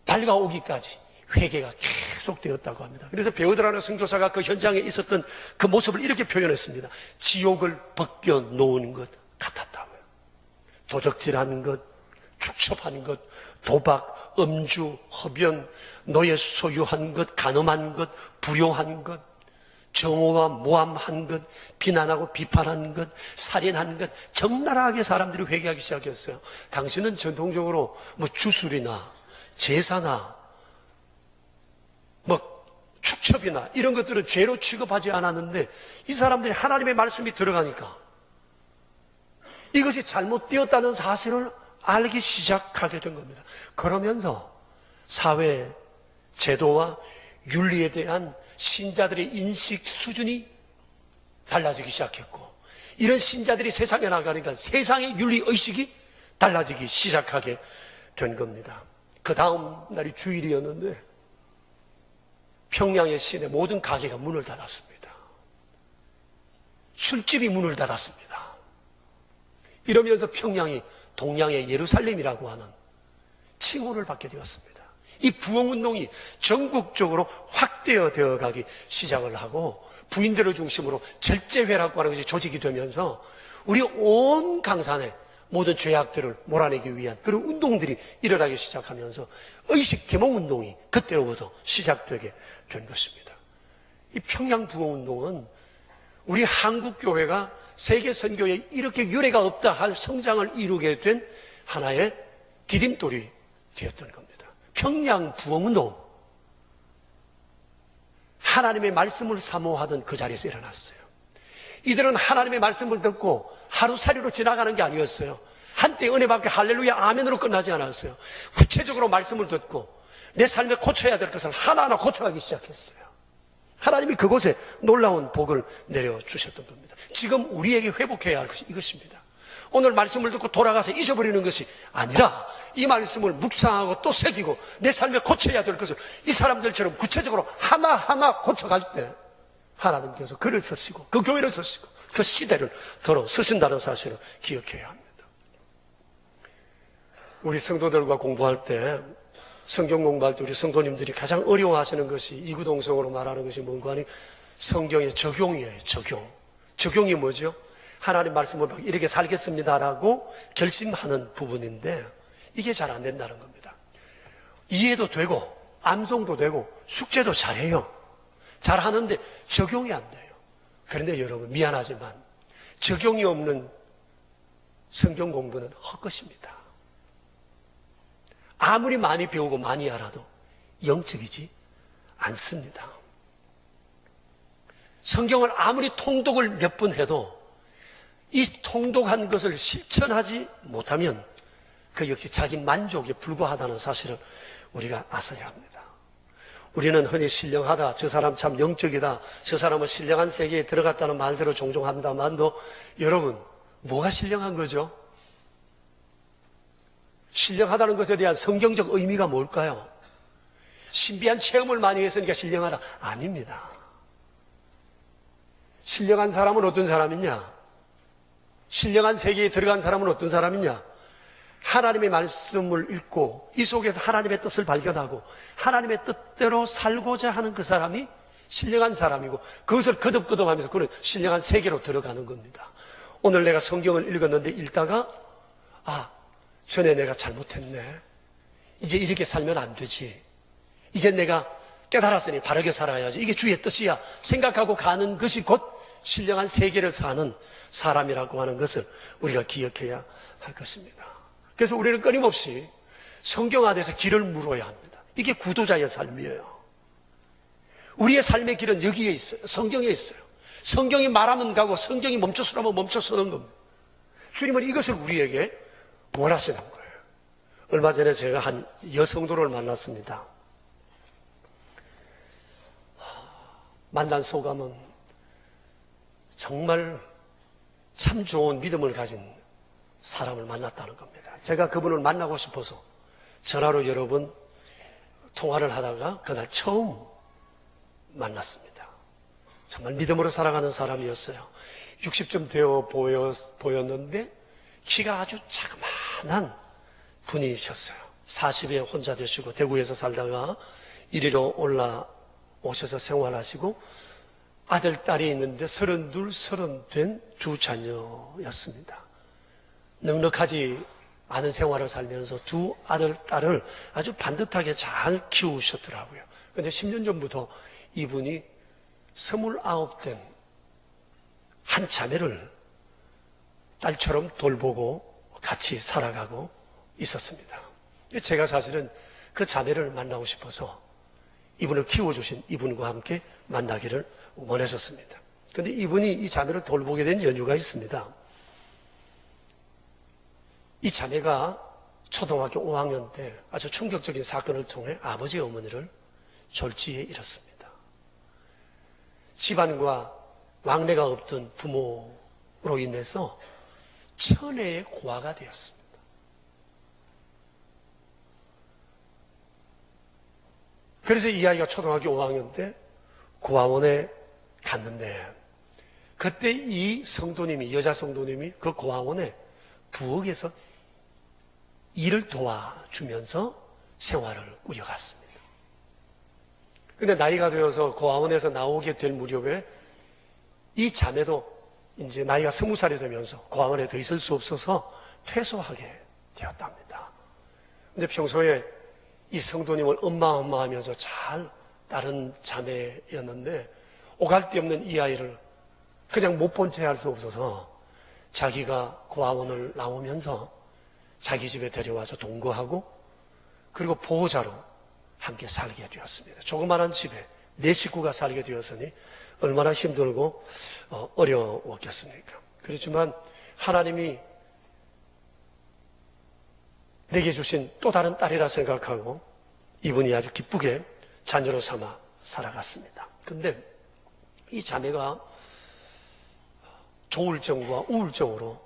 밝아오기까지 회개가 계속되었다고 합니다. 그래서 베어드라는 선교사가 그 현장에 있었던 그 모습을 이렇게 표현했습니다. 지옥을 벗겨놓은 것 같았다고요. 도적질한 것, 축첩한 것, 도박, 음주, 흡연, 노예 소유한 것, 간음한 것, 불효한 것, 정오와 모함한 것, 비난하고 비판한 것, 살인한 것, 적나라하게 사람들이 회개하기 시작했어요. 당신은 전통적으로 주술이나 제사나 축첩이나 이런 것들은 죄로 취급하지 않았는데 이 사람들이 하나님의 말씀이 들어가니까 이것이 잘못되었다는 사실을 알기 시작하게 된 겁니다. 그러면서 사회 제도와 윤리에 대한 신자들의 인식 수준이 달라지기 시작했고 이런 신자들이 세상에 나가니까 세상의 윤리의식이 달라지기 시작하게 된 겁니다. 그 다음 날이 주일이었는데 평양의 시내 모든 가게가 문을 닫았습니다. 술집이 문을 닫았습니다. 이러면서 평양이 동양의 예루살렘이라고 하는 칭호를 받게 되었습니다. 이 부흥운동이 전국적으로 확대되어 가기 시작을 하고 부인들을 중심으로 절제회라고 하는 것이 조직이 되면서 우리 온 강산에 모든 죄악들을 몰아내기 위한 그런 운동들이 일어나기 시작하면서 의식 계몽 운동이 그때로부터 시작되게 된 것입니다. 이 평양 부흥운동은 우리 한국교회가 세계 선교에 이렇게 유례가 없다 할 성장을 이루게 된 하나의 디딤돌이 되었던 겁니다. 평양 부흥운동, 하나님의 말씀을 사모하던 그 자리에서 일어났어요. 이들은 하나님의 말씀을 듣고 하루살이로 지나가는 게 아니었어요. 한때 은혜 받게 할렐루야 아멘으로 끝나지 않았어요. 구체적으로 말씀을 듣고 내 삶에 고쳐야 될 것을 하나하나 고쳐가기 시작했어요. 하나님이 그곳에 놀라운 복을 내려주셨던 겁니다. 지금 우리에게 회복해야 할 것이 이것입니다. 오늘 말씀을 듣고 돌아가서 잊어버리는 것이 아니라 이 말씀을 묵상하고 또 새기고 내 삶에 고쳐야 될 것을 이 사람들처럼 구체적으로 하나하나 고쳐갈 때 하나님께서 그를 쓰시고 그 교회를 쓰시고 그 시대를 들어 쓰신다는 사실을 기억해야 합니다. 우리 성도들과 공부할 때, 성경 공부할 때 우리 성도님들이 가장 어려워하시는 것이 이구동성으로 말하는 것이 뭔가 하니 성경의 적용이에요. 적용이 뭐죠? 하나님 말씀을 막 이렇게 살겠습니다라고 결심하는 부분인데 이게 잘 안 된다는 겁니다. 이해도 되고 암송도 되고 숙제도 잘해요. 잘하는데 적용이 안 돼요. 그런데 여러분 미안하지만 적용이 없는 성경 공부는 헛것입니다. 아무리 많이 배우고 많이 알아도 영적이지 않습니다. 성경을 아무리 통독을 몇 번 해도 이 통독한 것을 실천하지 못하면 그 역시 자기 만족에 불과하다는 사실을 우리가 아셔야 합니다. 우리는 흔히 신령하다, 저 사람 참 영적이다, 저 사람은 신령한 세계에 들어갔다는 말들을 종종 합니다만도 여러분 뭐가 신령한 거죠? 신령하다는 것에 대한 성경적 의미가 뭘까요? 신비한 체험을 많이 했으니까 신령하다. 아닙니다. 신령한 사람은 어떤 사람이냐? 신령한 세계에 들어간 사람은 어떤 사람이냐? 하나님의 말씀을 읽고 이 속에서 하나님의 뜻을 발견하고 하나님의 뜻대로 살고자 하는 그 사람이 신령한 사람이고 그것을 거듭거듭하면서 그는 신령한 세계로 들어가는 겁니다. 오늘 내가 성경을 읽었는데 읽다가 전에 내가 잘못했네. 이제 이렇게 살면 안 되지. 이제 내가 깨달았으니 바르게 살아야지. 이게 주의 뜻이야 생각하고 가는 것이 곧 신령한 세계를 사는 사람이라고 하는 것을 우리가 기억해야 할 것입니다. 그래서 우리는 끊임없이 성경 안에서 길을 물어야 합니다. 이게 구도자의 삶이에요. 우리의 삶의 길은 여기에 있어요. 성경에 있어요. 성경이 말하면 가고 성경이 멈춰서라면 멈춰서는 겁니다. 주님은 이것을 우리에게 원하시는 거예요. 얼마 전에 제가 한 여성도를 만났습니다. 만난 소감은 정말 참 좋은 믿음을 가진 사람을 만났다는 겁니다. 제가 그분을 만나고 싶어서 전화로 여러 번 통화를 하다가 그날 처음 만났습니다. 정말 믿음으로 살아가는 사람이었어요. 60쯤 되어 보였는데 키가 아주 자그마한 분이셨어요. 40에 혼자 되시고 대구에서 살다가 이리로 올라오셔서 생활하시고 아들, 딸이 있는데 32, 30된 두 자녀였습니다. 넉넉하지 않은 생활을 살면서 두 아들, 딸을 아주 반듯하게 잘 키우셨더라고요. 그런데 10년 전부터 이분이 29된 한 자매를 딸처럼 돌보고 같이 살아가고 있었습니다. 제가 사실은 그 자매를 만나고 싶어서 이분을 키워주신 이분과 함께 만나기를 원했었습니다. 그런데 이분이 이 자매를 돌보게 된 연유가 있습니다. 이 자매가 초등학교 5학년 때 아주 충격적인 사건을 통해 아버지 어머니를 졸지에 잃었습니다. 집안과 왕래가 없던 부모로 인해서 천혜의 고아가 되었습니다. 그래서 이 아이가 초등학교 5학년 때 고아원에 갔는데 그때 이 성도님이, 여자 성도님이 그 고아원에 부엌에서 일을 도와주면서 생활을 꾸려갔습니다. 근데 나이가 되어서 고아원에서 나오게 될 무렵에 이 자매도 이제 나이가 20살이 되면서 고아원에 더 있을 수 없어서 퇴소하게 되었답니다. 근데 평소에 이 성도님을 엄마 하면서 잘 다른 자매였는데 오갈 데 없는 이 아이를 그냥 못 본 채 할 수 없어서 자기가 고아원을 나오면서 자기 집에 데려와서 동거하고 그리고 보호자로 함께 살게 되었습니다. 조그마한 집에 4식구가 살게 되었으니 얼마나 힘들고 어려웠겠습니까? 그렇지만 하나님이 내게 주신 또 다른 딸이라 생각하고 이분이 아주 기쁘게 자녀로 삼아 살아갔습니다. 근데 이 자매가 조울증과 우울증으로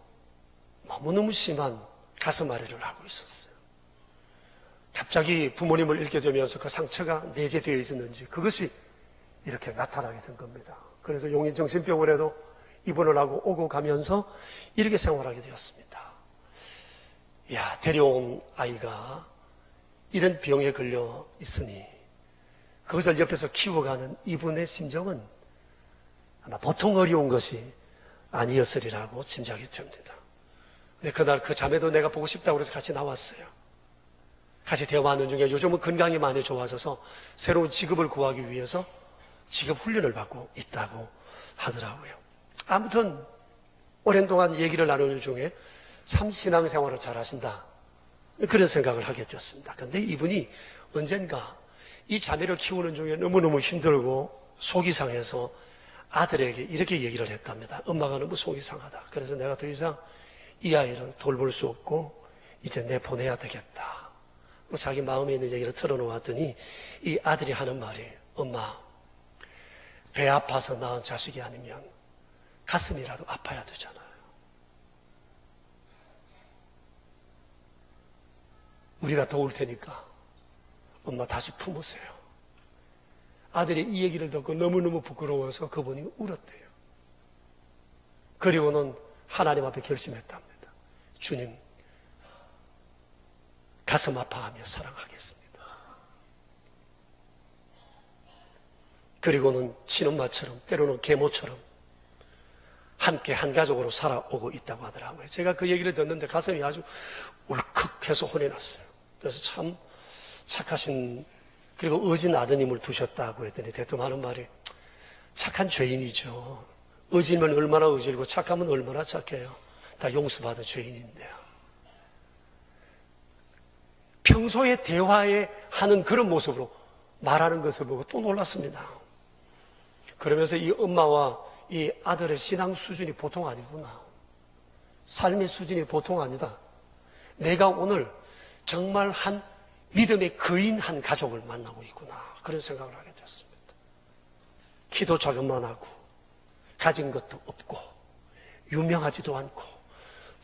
너무너무 심한 가슴앓이를 하고 있었어요. 갑자기 부모님을 잃게 되면서 그 상처가 내재되어 있었는지 그것이 이렇게 나타나게 된 겁니다. 그래서 용인정신병원에도 입원을 하고 오고 가면서 이렇게 생활하게 되었습니다. 야, 데려온 아이가 이런 병에 걸려 있으니 그것을 옆에서 키워가는 이분의 심정은 아마 보통 어려운 것이 아니었으리라고 짐작이 됩니다. 근데 그날 그 자매도 내가 보고 싶다고 해서 같이 나왔어요. 같이 대화하는 중에 요즘은 건강이 많이 좋아져서 새로운 직업을 구하기 위해서 직업 훈련을 받고 있다고 하더라고요. 아무튼 오랜 동안 얘기를 나누는 중에 참 신앙생활을 잘 하신다, 그런 생각을 하게 됐습니다. 그런데 이분이 언젠가 이 자매를 키우는 중에 너무너무 힘들고 속이 상해서 아들에게 이렇게 얘기를 했답니다. 엄마가 너무 속이 상하다. 그래서 내가 더 이상 이 아이를 돌볼 수 없고 이제 내보내야 되겠다. 자기 마음에 있는 얘기를 털어놓았더니 이 아들이 하는 말이, 엄마, 배 아파서 낳은 자식이 아니면 가슴이라도 아파야 되잖아요. 우리가 도울 테니까 엄마 다시 품으세요. 아들이 이 얘기를 듣고 너무너무 부끄러워서 그분이 울었대요. 그리고는 하나님 앞에 결심했답니다. 주님, 가슴 아파하며 사랑하겠습니다. 그리고는 친엄마처럼, 때로는 계모처럼 함께 한 가족으로 살아오고 있다고 하더라고요. 제가 그 얘기를 듣는데 가슴이 아주 울컥해서 혼이 났어요. 그래서 참 착하신, 그리고 의진 아드님을 두셨다고 했더니 대뜸 하는 말이, 착한 죄인이죠. 의지면 얼마나 의지고 착하면 얼마나 착해요. 다 용서받은 죄인인데요. 평소에 대화에 하는 그런 모습으로 말하는 것을 보고 또 놀랐습니다. 그러면서 이 엄마와 이 아들의 신앙 수준이 보통 아니구나. 삶의 수준이 보통 아니다. 내가 오늘 정말 한 믿음의 거인 한 가족을 만나고 있구나. 그런 생각을 하게 됐습니다. 키도 작은만 하고 가진 것도 없고 유명하지도 않고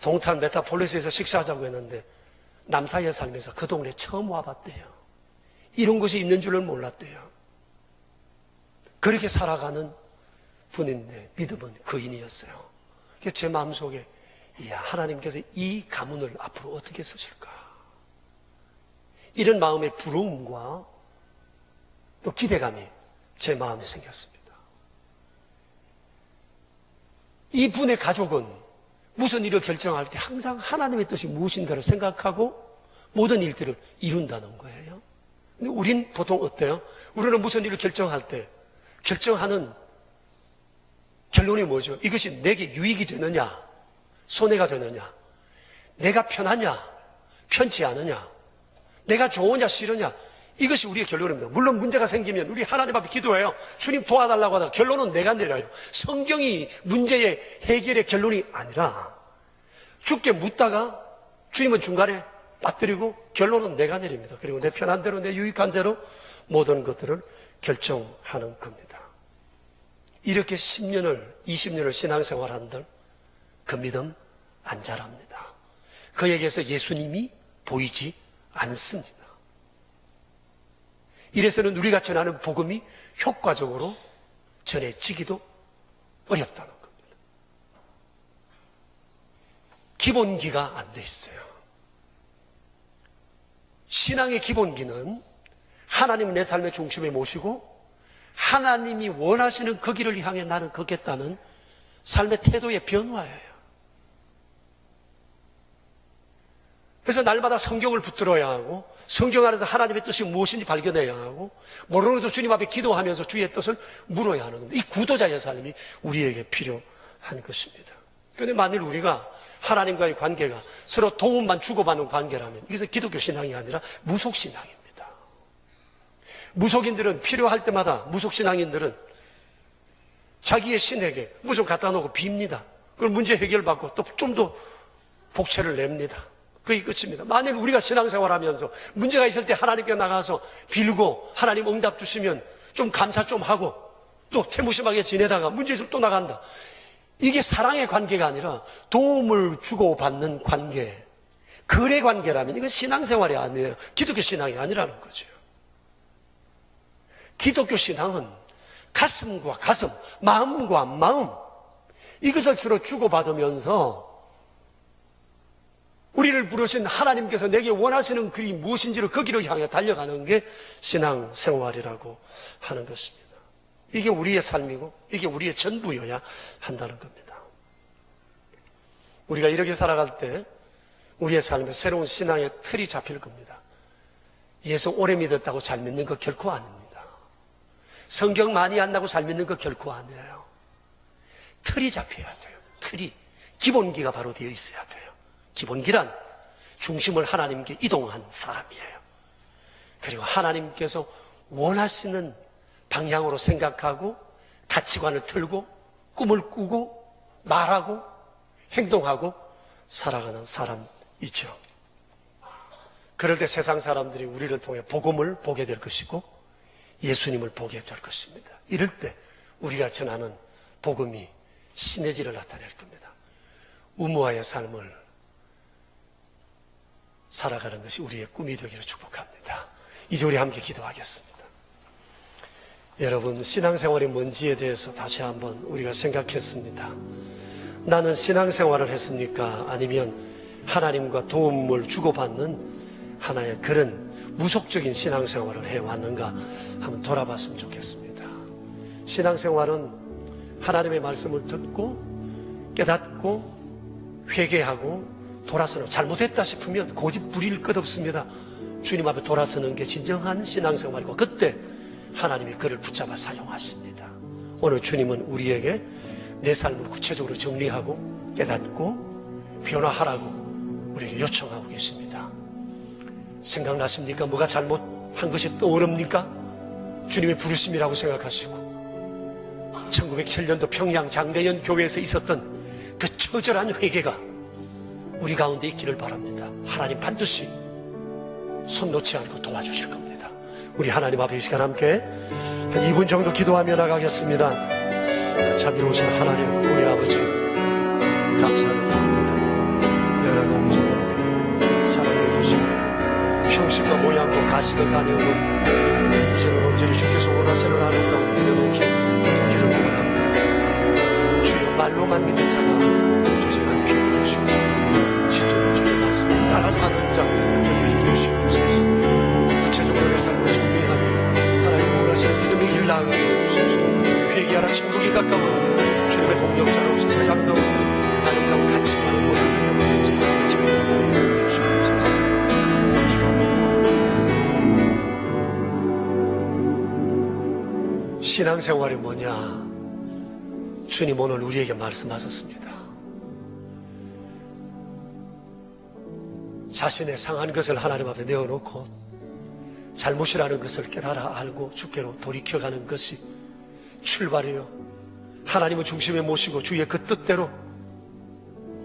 동탄 메타폴리스에서 식사하자고 했는데 남사에 살면서 그 동네 처음 와봤대요. 이런 것이 있는 줄을 몰랐대요. 그렇게 살아가는 분인데 믿음은 거인이었어요. 그래서 제 마음속에, 이야, 하나님께서 이 가문을 앞으로 어떻게 쓰실까, 이런 마음의 부러움과 또 기대감이 제 마음에 생겼습니다. 이분의 가족은 무슨 일을 결정할 때 항상 하나님의 뜻이 무엇인가를 생각하고 모든 일들을 이룬다는 거예요. 근데 우린 보통 어때요? 우리는 무슨 일을 결정할 때 결정하는 결론이 뭐죠? 이것이 내게 유익이 되느냐, 손해가 되느냐, 내가 편하냐, 편치 않으냐, 내가 좋으냐, 싫으냐, 이것이 우리의 결론입니다. 물론 문제가 생기면 우리 하나님 앞에 기도해요. 주님 도와달라고 하다가 결론은 내가 내려요. 성경이 문제의 해결의 결론이 아니라 주께 묻다가 주님은 중간에 빠뜨리고 결론은 내가 내립니다. 그리고 내 편한 대로, 내 유익한 대로 모든 것들을 결정하는 겁니다. 이렇게 10년을, 20년을 신앙생활 한들 그 믿음 안 자랍니다. 그에게서 예수님이 보이지 않습니다. 이래서는 우리가 전하는 복음이 효과적으로 전해지기도 어렵다는 겁니다. 기본기가 안 돼 있어요. 신앙의 기본기는 하나님을 내 삶의 중심에 모시고 하나님이 원하시는 그 길을 향해 나는 걷겠다는 삶의 태도의 변화예요. 그래서 날마다 성경을 붙들어야 하고 성경 안에서 하나님의 뜻이 무엇인지 발견해야 하고 모르는 것도 주님 앞에 기도하면서 주의 뜻을 물어야 하는 겁니다. 이 구도자의 삶이 우리에게 필요한 것입니다. 그런데 만일 우리가 하나님과의 관계가 서로 도움만 주고받는 관계라면 이것은 기독교 신앙이 아니라 무속신앙입니다. 무속인들은 필요할 때마다, 무속신앙인들은 자기의 신에게 무슨 갖다 놓고 빕니다. 그걸 문제 해결받고 또 좀 더 복채를 냅니다. 그게 끝입니다. 만일 우리가 신앙생활하면서 문제가 있을 때 하나님께 나가서 빌고 하나님 응답 주시면 좀 감사 좀 하고 또 태무심하게 지내다가 문제 있으면 또 나간다. 이게 사랑의 관계가 아니라 도움을 주고받는 관계, 거래 관계라면 이건 신앙생활이 아니에요. 기독교 신앙이 아니라는 거죠. 기독교 신앙은 가슴과 가슴, 마음과 마음, 이것을 서로 주고받으면서 우리를 부르신 하나님께서 내게 원하시는 길이 무엇인지를 그 길을 향해 달려가는 게 신앙생활이라고 하는 것입니다. 이게 우리의 삶이고 이게 우리의 전부여야 한다는 겁니다. 우리가 이렇게 살아갈 때 우리의 삶에 새로운 신앙의 틀이 잡힐 겁니다. 예수 오래 믿었다고 잘 믿는 거 결코 아닙니다. 성경 많이 안다고 잘 믿는 거 결코 아니에요. 틀이 잡혀야 돼요. 틀이. 기본기가 바로 되어 있어야 돼요. 기본기란 중심을 하나님께 이동한 사람이에요. 그리고 하나님께서 원하시는 방향으로 생각하고 가치관을 틀고 꿈을 꾸고 말하고 행동하고 살아가는 사람이죠. 그럴 때 세상 사람들이 우리를 통해 복음을 보게 될 것이고 예수님을 보게 될 것입니다. 이럴 때 우리가 전하는 복음이 시너지를 나타낼 겁니다. 우무와의 삶을 살아가는 것이 우리의 꿈이 되기를 축복합니다. 이제 우리 함께 기도하겠습니다. 여러분, 신앙생활이 뭔지에 대해서 다시 한번 우리가 생각했습니다. 나는 신앙생활을 했습니까? 아니면 하나님과 도움을 주고받는 하나의 그런 무속적인 신앙생활을 해왔는가 한번 돌아봤으면 좋겠습니다. 신앙생활은 하나님의 말씀을 듣고 깨닫고 회개하고 돌아서는, 잘못했다 싶으면 고집 부릴 것 없습니다. 주님 앞에 돌아서는 게 진정한 신앙생활이고 그때 하나님이 그를 붙잡아 사용하십니다. 오늘 주님은 우리에게 내 삶을 구체적으로 정리하고 깨닫고 변화하라고 우리에게 요청하고 계십니다. 생각나십니까? 뭐가 잘못한 것이 떠오릅니까? 주님의 부르심이라고 생각하시고 1907년도 평양 장대연 교회에서 있었던 그 처절한 회개가 우리 가운데 있기를 바랍니다. 하나님 반드시 손 놓지 않고 도와주실 겁니다. 우리 하나님 앞에 이 시간 함께 한 2분 정도 기도하며 나가겠습니다. 자비로우신 하나님, 우리 아버지 감사를 드립니다. 여러 공적으로 사랑해 주시고 형식과 모양과 가식을 다녀오는 이제는 온전히 주께서 원하시는 아름다운 믿음의 길을 원합니다. 주여, 말로만 믿는 자가 되지 않게 해주시고 진정으로 주의 말씀을 따라 사는 자 되게 해주시옵소서. 구체적으로 내 삶을 준비하니 하나님 원하시는 믿음의 길 나아가게 해주시옵소서. 회개하라, 천국이 가까워 주님의 동력자로서 세상 가운데 아름다운 가치만을 보여주며 사랑을 전하게 해주시옵소서. 신앙생활이 뭐냐? 주님 오늘 우리에게 말씀하셨습니다. 자신의 상한 것을 하나님 앞에 내어놓고 잘못이라는 것을 깨달아 알고 주께로 돌이켜가는 것이 출발이요, 하나님을 중심에 모시고 주의 그 뜻대로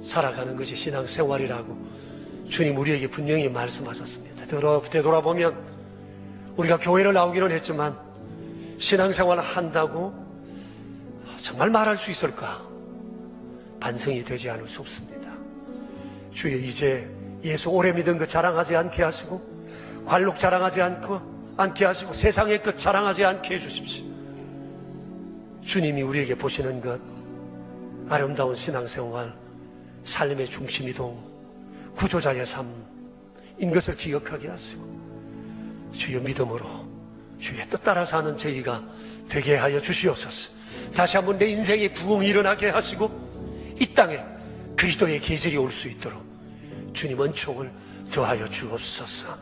살아가는 것이 신앙생활이라고 주님 우리에게 분명히 말씀하셨습니다. 되돌아보면 우리가 교회를 나오기는 했지만 신앙생활을 한다고 정말 말할 수 있을까? 반성이 되지 않을 수 없습니다. 주여, 이제 예수 오래 믿은 것 자랑하지 않게 하시고 관록 자랑하지 않게 하시고 세상의 것 자랑하지 않게 해주십시오. 주님이 우리에게 보시는 것, 아름다운 신앙생활, 삶의 중심이동, 구조자의 삶인 것을 기억하게 하시고 주여, 믿음으로 주의 뜻 따라 사는 저희가 되게 하여 주시옵소서. 다시 한번 내 인생의 부흥이 일어나게 하시고 이 땅에 그리스도의 계절이 올 수 있도록 주님 은총을 더하여 주옵소서.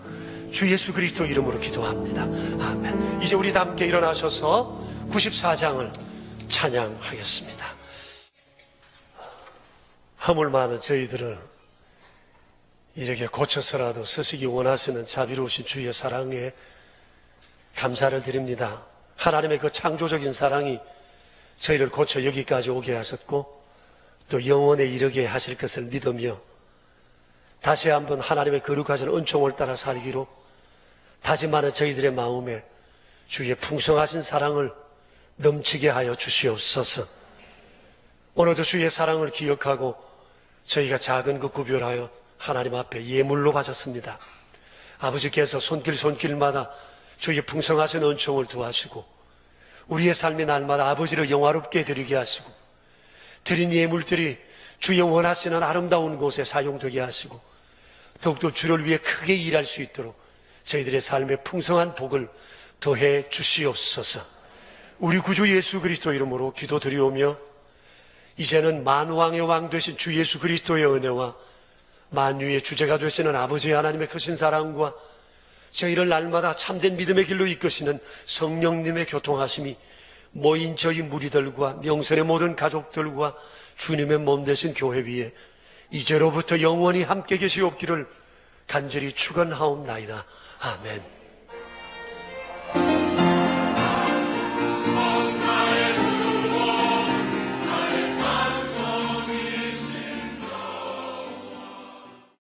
주 예수 그리스도 이름으로 기도합니다. 아멘. 이제 우리 다 함께 일어나셔서 94장을 찬양하겠습니다. 허물 많은 저희들을 이렇게 고쳐서라도 서시기 원하시는 자비로우신 주의 사랑에 감사를 드립니다. 하나님의 그 창조적인 사랑이 저희를 고쳐 여기까지 오게 하셨고 또 영원에 이르게 하실 것을 믿으며 다시 한번 하나님의 거룩하신 은총을 따라 살기로 다짐하는 저희들의 마음에 주의 풍성하신 사랑을 넘치게 하여 주시옵소서. 오늘도 주의 사랑을 기억하고 저희가 작은 것 구별하여 하나님 앞에 예물로 바쳤습니다. 아버지께서 손길마다 주의 풍성하신 은총을 더하시고 우리의 삶의 날마다 아버지를 영화롭게 드리게 하시고 드린 예물들이 주의 원하시는 아름다운 곳에 사용되게 하시고 더욱더 주를 위해 크게 일할 수 있도록 저희들의 삶에 풍성한 복을 더해 주시옵소서. 우리 구주 예수 그리스도 이름으로 기도드리오며 이제는 만왕의 왕 되신 주 예수 그리스도의 은혜와 만유의 주제가 되시는 아버지 하나님의 크신 사랑과 저희를 날마다 참된 믿음의 길로 이끄시는 성령님의 교통하심이 모인 저희 무리들과 명선의 모든 가족들과 주님의 몸 되신 교회 위에 이제로부터 영원히 함께 계시옵기를 간절히 축원하옵나이다. 아멘.